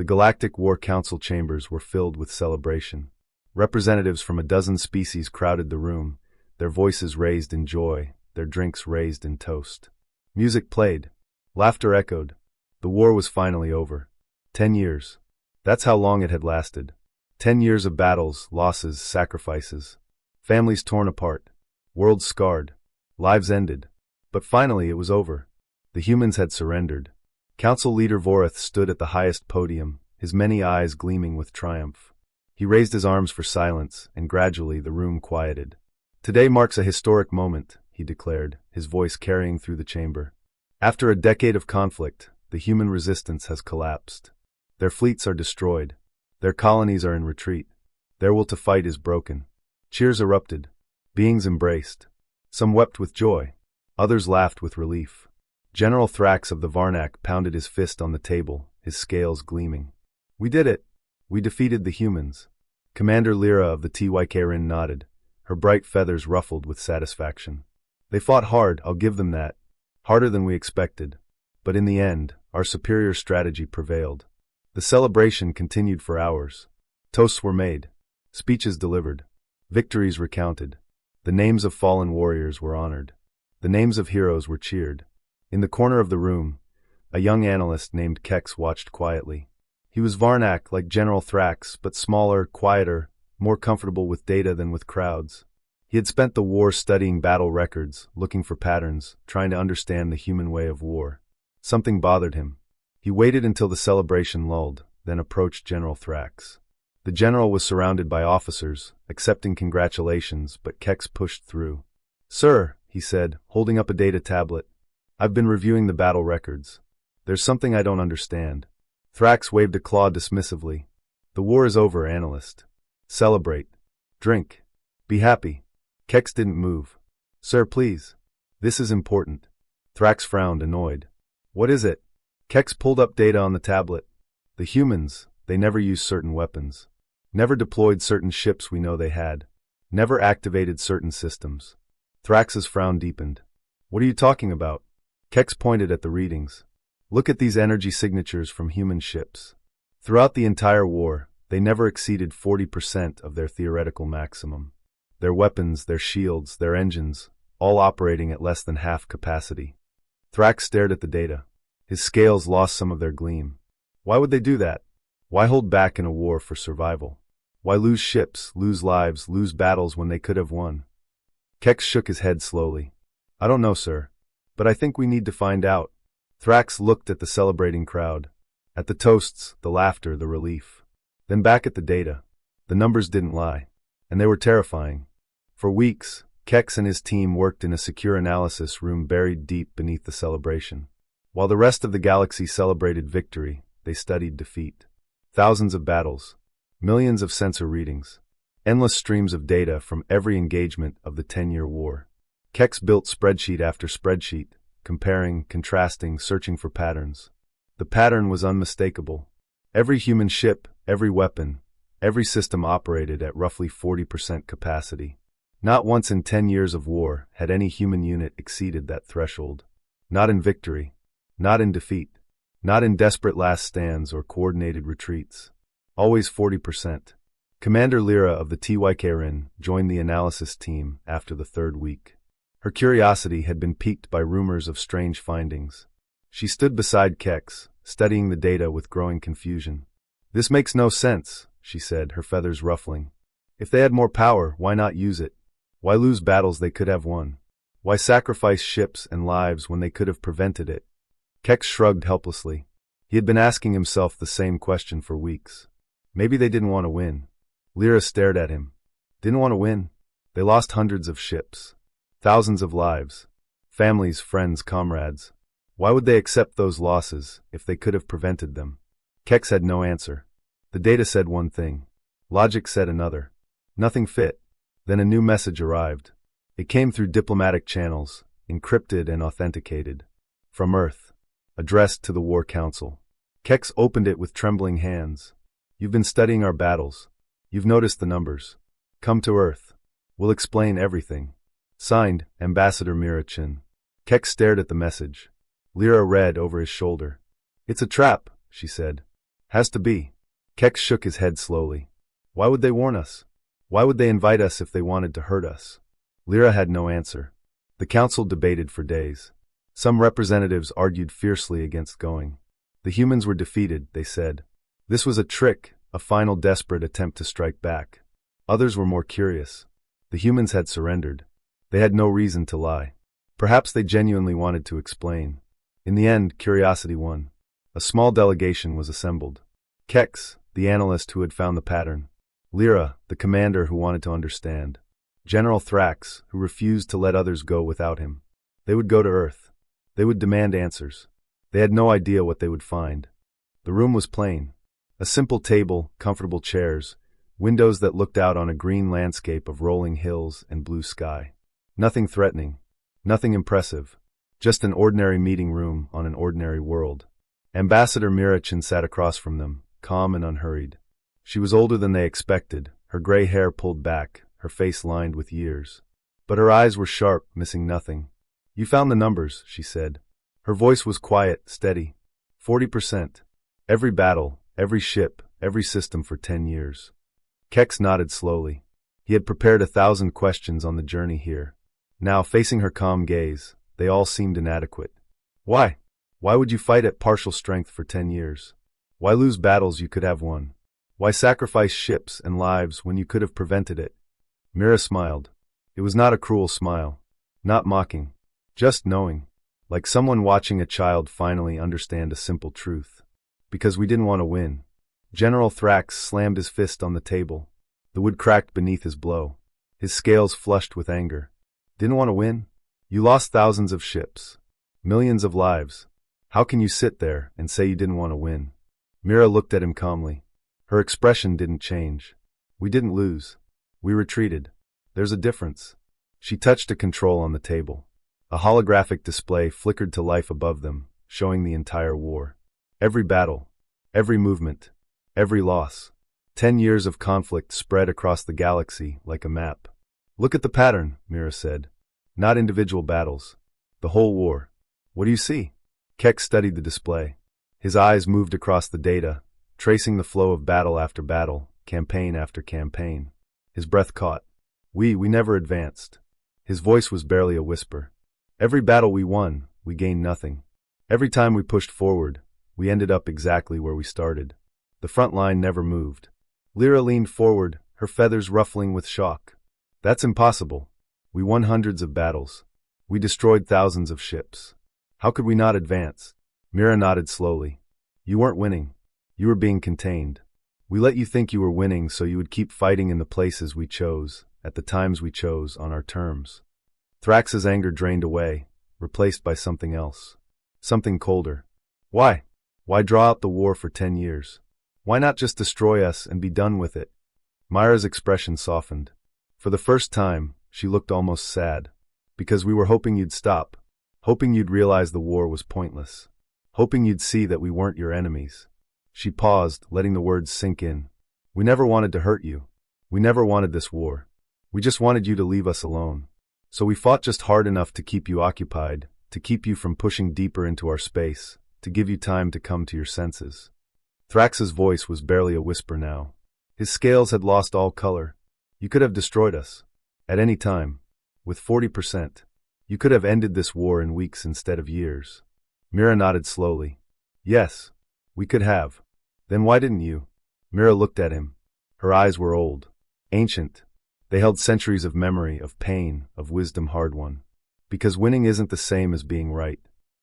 The Galactic War Council chambers were filled with celebration. Representatives from a dozen species crowded the room, their voices raised in joy, their drinks raised in toast. Music played. Laughter echoed. The war was finally over. 10 years. That's how long it had lasted. 10 years of battles, losses, sacrifices. Families torn apart. Worlds scarred. Lives ended. But finally it was over. The humans had surrendered. Council leader Vorith stood at the highest podium, his many eyes gleaming with triumph. He raised his arms for silence, and gradually the room quieted. Today marks a historic moment, he declared, his voice carrying through the chamber. After a decade of conflict, the human resistance has collapsed. Their fleets are destroyed. Their colonies are in retreat. Their will to fight is broken. Cheers erupted. Beings embraced. Some wept with joy. Others laughed with relief. General Thrax of the Varnak pounded his fist on the table, his scales gleaming. We did it. We defeated the humans. Commander Lyra of the TYK nodded, her bright feathers ruffled with satisfaction. They fought hard, I'll give them that. Harder than we expected. But in the end, our superior strategy prevailed. The celebration continued for hours. Toasts were made. Speeches delivered. Victories recounted. The names of fallen warriors were honored. The names of heroes were cheered. In the corner of the room, a young analyst named Kex watched quietly. He was Varnak like General Thrax, but smaller, quieter, more comfortable with data than with crowds. He had spent the war studying battle records, looking for patterns, trying to understand the human way of war. Something bothered him. He waited until the celebration lulled, then approached General Thrax. The general was surrounded by officers, accepting congratulations, but Kex pushed through. Sir, he said, holding up a data tablet, I've been reviewing the battle records. There's something I don't understand. Thrax waved a claw dismissively. The war is over, analyst. Celebrate. Drink. Be happy. Kex didn't move. Sir, please. This is important. Thrax frowned, annoyed. What is it? Kex pulled up data on the tablet. The humans, they never used certain weapons. Never deployed certain ships we know they had. Never activated certain systems. Thrax's frown deepened. What are you talking about? Kex pointed at the readings. Look at these energy signatures from human ships. Throughout the entire war, they never exceeded 40% of their theoretical maximum. Their weapons, their shields, their engines, all operating at less than half capacity. Thrax stared at the data. His scales lost some of their gleam. Why would they do that? Why hold back in a war for survival? Why lose ships, lose lives, lose battles when they could have won? Kex shook his head slowly. I don't know, sir. But I think we need to find out. Thrax looked at the celebrating crowd. At the toasts, the laughter, the relief. Then back at the data. The numbers didn't lie. And they were terrifying. For weeks, Kex and his team worked in a secure analysis room buried deep beneath the celebration. While the rest of the galaxy celebrated victory, they studied defeat. Thousands of battles. Millions of sensor readings. Endless streams of data from every engagement of the 10-year war. Kex built spreadsheet after spreadsheet, comparing, contrasting, searching for patterns. The pattern was unmistakable. Every human ship, every weapon, every system operated at roughly 40% capacity. Not once in 10 years of war had any human unit exceeded that threshold. Not in victory. Not in defeat. Not in desperate last stands or coordinated retreats. Always 40%. Commander Lyra of the TYK joined the analysis team after the third week. Her curiosity had been piqued by rumors of strange findings. She stood beside Kex, studying the data with growing confusion. This makes no sense, she said, her feathers ruffling. If they had more power, why not use it? Why lose battles they could have won? Why sacrifice ships and lives when they could have prevented it? Kex shrugged helplessly. He had been asking himself the same question for weeks. Maybe they didn't want to win. Lyra stared at him. Didn't want to win? They lost hundreds of ships. Thousands of lives. Families, friends, comrades. Why would they accept those losses if they could have prevented them? Kex had no answer. The data said one thing. Logic said another. Nothing fit. Then a new message arrived. It came through diplomatic channels, encrypted and authenticated. From Earth. Addressed to the War Council. Kex opened it with trembling hands. You've been studying our battles. You've noticed the numbers. Come to Earth. We'll explain everything. Signed, Ambassador Mirachin. Kex stared at the message. Lyra read over his shoulder. It's a trap, she said. Has to be. Kex shook his head slowly. Why would they warn us? Why would they invite us if they wanted to hurt us? Lyra had no answer. The council debated for days. Some representatives argued fiercely against going. The humans were defeated, they said. This was a trick, a final desperate attempt to strike back. Others were more curious. The humans had surrendered. They had no reason to lie. Perhaps they genuinely wanted to explain. In the end, curiosity won. A small delegation was assembled. Kex, the analyst who had found the pattern. Lyra, the commander who wanted to understand. General Thrax, who refused to let others go without him. They would go to Earth. They would demand answers. They had no idea what they would find. The room was plain. A simple table, comfortable chairs, windows that looked out on a green landscape of rolling hills and blue sky. Nothing threatening. Nothing impressive. Just an ordinary meeting room on an ordinary world. Ambassador Mirachin sat across from them, calm and unhurried. She was older than they expected, her gray hair pulled back, her face lined with years. But her eyes were sharp, missing nothing. You found the numbers, she said. Her voice was quiet, steady. 40%. Every battle, every ship, every system for 10 years. Kex nodded slowly. He had prepared 1,000 questions on the journey here. Now, facing her calm gaze, they all seemed inadequate. Why? Why would you fight at partial strength for 10 years? Why lose battles you could have won? Why sacrifice ships and lives when you could have prevented it? Mira smiled. It was not a cruel smile. Not mocking. Just knowing. Like someone watching a child finally understand a simple truth. Because we didn't want to win. General Thrax slammed his fist on the table. The wood cracked beneath his blow. His scales flushed with anger. Didn't want to win? You lost thousands of ships. Millions of lives. How can you sit there and say you didn't want to win? Mira looked at him calmly. Her expression didn't change. We didn't lose. We retreated. There's a difference. She touched a control on the table. A holographic display flickered to life above them, showing the entire war. Every battle. Every movement. Every loss. 10 years of conflict spread across the galaxy like a map. Look at the pattern, Mira said. Not individual battles. The whole war. What do you see? Kex studied the display. His eyes moved across the data, tracing the flow of battle after battle, campaign after campaign. His breath caught. We never advanced. His voice was barely a whisper. Every battle we won, we gained nothing. Every time we pushed forward, we ended up exactly where we started. The front line never moved. Lyra leaned forward, her feathers ruffling with shock. That's impossible. We won hundreds of battles. We destroyed thousands of ships. How could we not advance? Mira nodded slowly. You weren't winning. You were being contained. We let you think you were winning so you would keep fighting in the places we chose, at the times we chose, on our terms. Thrax's anger drained away, replaced by something else. Something colder. Why? Why draw out the war for 10 years? Why not just destroy us and be done with it? Myra's expression softened. For the first time, she looked almost sad. Because we were hoping you'd stop. Hoping you'd realize the war was pointless. Hoping you'd see that we weren't your enemies. She paused, letting the words sink in. We never wanted to hurt you. We never wanted this war. We just wanted you to leave us alone. So we fought just hard enough to keep you occupied, to keep you from pushing deeper into our space, to give you time to come to your senses. Thrax's voice was barely a whisper now. His scales had lost all color. You could have destroyed us. At any time. With 40%. You could have ended this war in weeks instead of years. Mira nodded slowly. Yes, we could have. Then why didn't you? Mira looked at him. Her eyes were old. Ancient. They held centuries of memory, of pain, of wisdom hard-won. Because winning isn't the same as being right.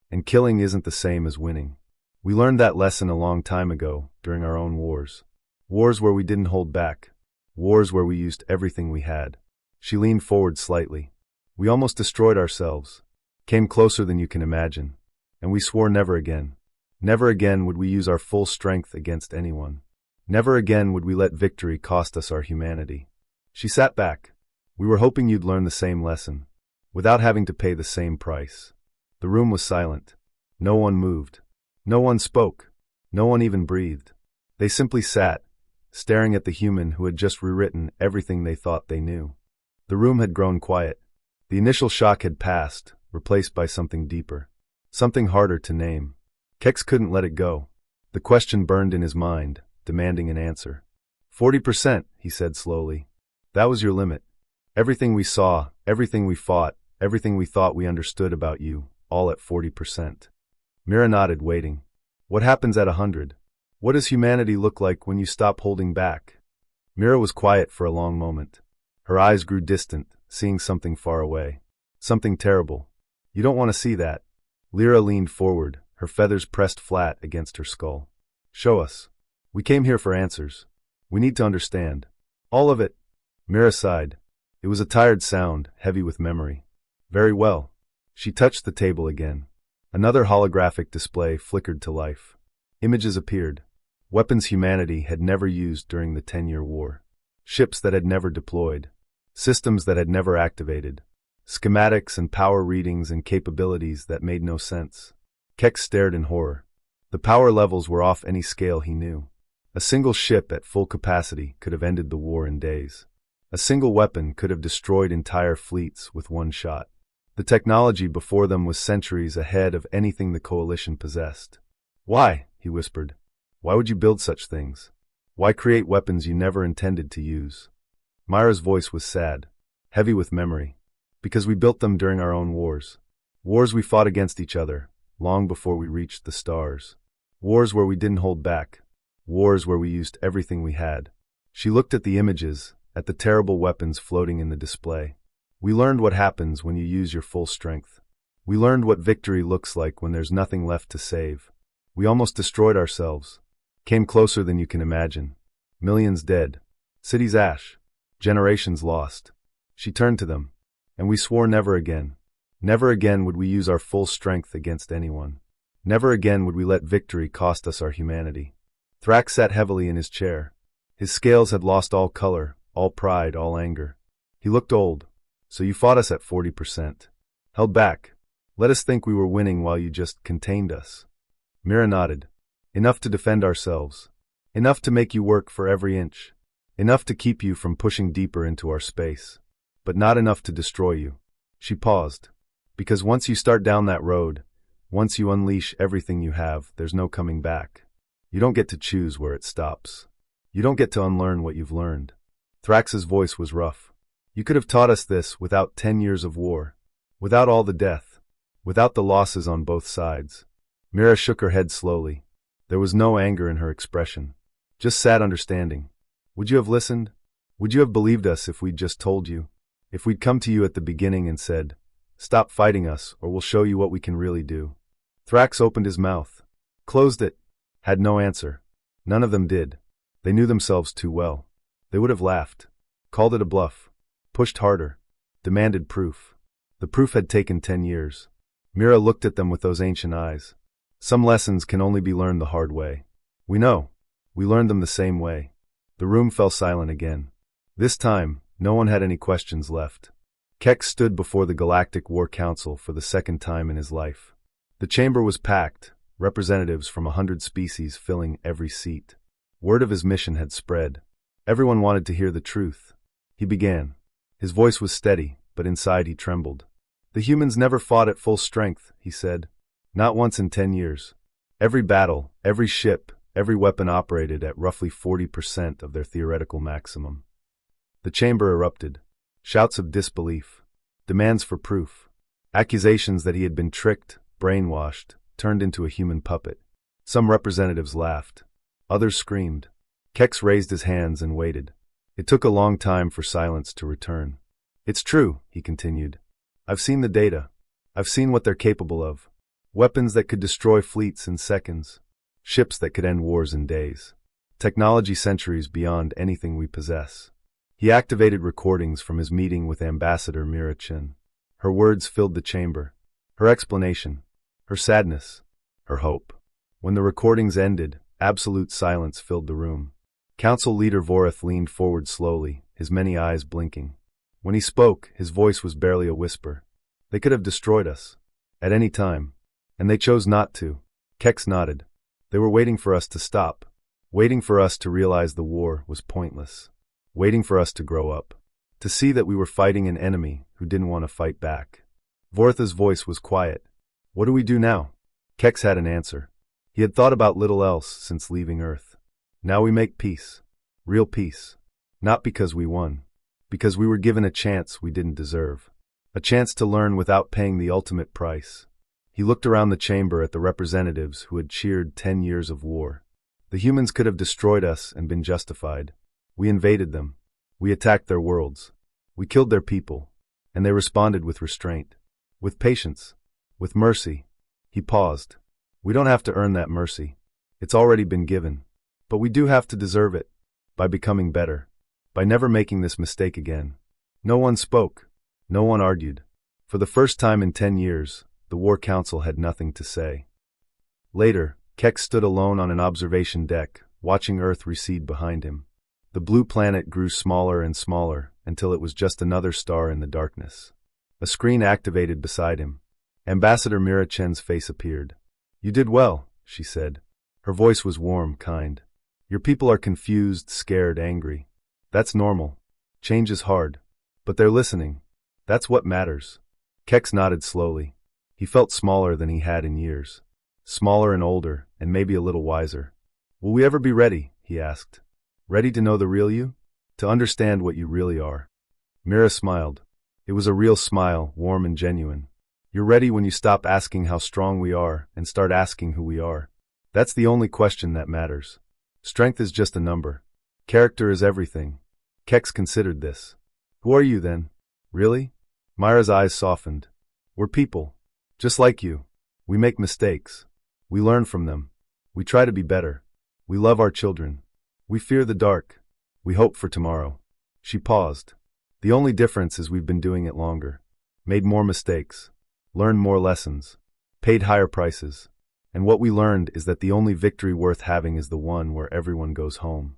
And killing isn't the same as winning. We learned that lesson a long time ago, during our own wars. Wars where we didn't hold back. Wars where we used everything we had. She leaned forward slightly. We almost destroyed ourselves. Came closer than you can imagine. And we swore never again. Never again would we use our full strength against anyone. Never again would we let victory cost us our humanity. She sat back. We were hoping you'd learn the same lesson. Without having to pay the same price. The room was silent. No one moved. No one spoke. No one even breathed. They simply sat, staring at the human who had just rewritten everything they thought they knew. The room had grown quiet. The initial shock had passed, replaced by something deeper. Something harder to name. Kex couldn't let it go. The question burned in his mind, demanding an answer. 40%, he said slowly. That was your limit. Everything we saw, everything we fought, everything we thought we understood about you, all at 40%. Mira nodded, waiting. What happens at 100? What does humanity look like when you stop holding back? Mira was quiet for a long moment. Her eyes grew distant, seeing something far away. Something terrible. You don't want to see that. Lyra leaned forward, her feathers pressed flat against her skull. Show us. We came here for answers. We need to understand. All of it. Mira sighed. It was a tired sound, heavy with memory. Very well. She touched the table again. Another holographic display flickered to life. Images appeared. Weapons humanity had never used during the 10-year war. Ships that had never deployed. Systems that had never activated. Schematics and power readings and capabilities that made no sense. Keck stared in horror. The power levels were off any scale he knew. A single ship at full capacity could have ended the war in days. A single weapon could have destroyed entire fleets with one shot. The technology before them was centuries ahead of anything the Coalition possessed. Why? He whispered. Why would you build such things? Why create weapons you never intended to use? Myra's voice was sad, heavy with memory. Because we built them during our own wars. Wars we fought against each other, long before we reached the stars. Wars where we didn't hold back. Wars where we used everything we had. She looked at the images, at the terrible weapons floating in the display. We learned what happens when you use your full strength. We learned what victory looks like when there's nothing left to save. We almost destroyed ourselves. Came closer than you can imagine. Millions dead. Cities ash. Generations lost. She turned to them. And we swore never again. Never again would we use our full strength against anyone. Never again would we let victory cost us our humanity. Thrax sat heavily in his chair. His scales had lost all color, all pride, all anger. He looked old. So you fought us at 40%. Held back. Let us think we were winning while you just contained us. Mira nodded. Enough to defend ourselves. Enough to make you work for every inch. Enough to keep you from pushing deeper into our space. But not enough to destroy you. She paused. Because once you start down that road, once you unleash everything you have, there's no coming back. You don't get to choose where it stops. You don't get to unlearn what you've learned. Thrax's voice was rough. You could have taught us this without 10 years of war. Without all the death. Without the losses on both sides. Mira shook her head slowly. There was no anger in her expression. Just sad understanding. Would you have listened? Would you have believed us if we'd just told you? If we'd come to you at the beginning and said, stop fighting us or we'll show you what we can really do. Thrax opened his mouth. Closed it. Had no answer. None of them did. They knew themselves too well. They would have laughed. Called it a bluff. Pushed harder. Demanded proof. The proof had taken 10 years. Mira looked at them with those ancient eyes. Some lessons can only be learned the hard way. We know. We learned them the same way. The room fell silent again. This time, no one had any questions left. Keck stood before the Galactic War Council for the second time in his life. The chamber was packed, representatives from 100 species filling every seat. Word of his mission had spread. Everyone wanted to hear the truth. He began. His voice was steady, but inside he trembled. The humans never fought at full strength, he said. Not once in 10 years. Every battle, every ship, every weapon operated at roughly 40% of their theoretical maximum. The chamber erupted. Shouts of disbelief. Demands for proof. Accusations that he had been tricked, brainwashed, turned into a human puppet. Some representatives laughed. Others screamed. Kex raised his hands and waited. It took a long time for silence to return. It's true, he continued. I've seen the data. I've seen what they're capable of. Weapons that could destroy fleets in seconds. Ships that could end wars in days. Technology centuries beyond anything we possess. He activated recordings from his meeting with Ambassador Mira Chin. Her words filled the chamber. Her explanation. Her sadness. Her hope. When the recordings ended, absolute silence filled the room. Council leader Vorith leaned forward slowly, his many eyes blinking. When he spoke, his voice was barely a whisper. They could have destroyed us. At any time. And they chose not to. Kex nodded. They were waiting for us to stop. Waiting for us to realize the war was pointless. Waiting for us to grow up. To see that we were fighting an enemy who didn't want to fight back. Vorith's voice was quiet. What do we do now? Kex had an answer. He had thought about little else since leaving Earth. Now we make peace. Real peace. Not because we won. Because we were given a chance we didn't deserve. A chance to learn without paying the ultimate price. He looked around the chamber at the representatives who had cheered 10 years of war. The humans could have destroyed us and been justified. We invaded them. We attacked their worlds. We killed their people. And they responded with restraint. With patience. With mercy. He paused. We don't have to earn that mercy. It's already been given. But we do have to deserve it. By becoming better. By never making this mistake again. No one spoke. No one argued. For the first time in 10 years, the War Council had nothing to say. Later, Keck stood alone on an observation deck, watching Earth recede behind him. The blue planet grew smaller and smaller, until it was just another star in the darkness. A screen activated beside him. Ambassador Mira Chen's face appeared. "You did well," she said. Her voice was warm, kind. "Your people are confused, scared, angry. That's normal. Change is hard. But they're listening. That's what matters." Kex nodded slowly. He felt smaller than he had in years. Smaller and older, and maybe a little wiser. "Will we ever be ready?" he asked. "Ready to know the real you? To understand what you really are?" Mira smiled. It was a real smile, warm and genuine. "You're ready when you stop asking how strong we are and start asking who we are. That's the only question that matters. Strength is just a number. Character is everything." Kex considered this. "Who are you then? Really?" Myra's eyes softened. "We're people. Just like you. We make mistakes. We learn from them. We try to be better. We love our children. We fear the dark. We hope for tomorrow." She paused. "The only difference is we've been doing it longer. Made more mistakes. Learned more lessons. Paid higher prices. And what we learned is that the only victory worth having is the one where everyone goes home."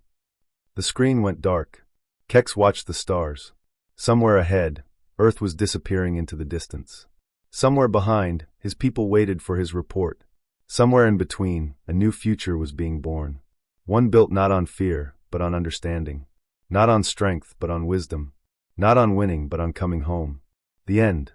The screen went dark. Kex watched the stars. Somewhere ahead, Earth was disappearing into the distance. Somewhere behind, his people waited for his report. Somewhere in between, a new future was being born. One built not on fear, but on understanding. Not on strength, but on wisdom. Not on winning, but on coming home. The end.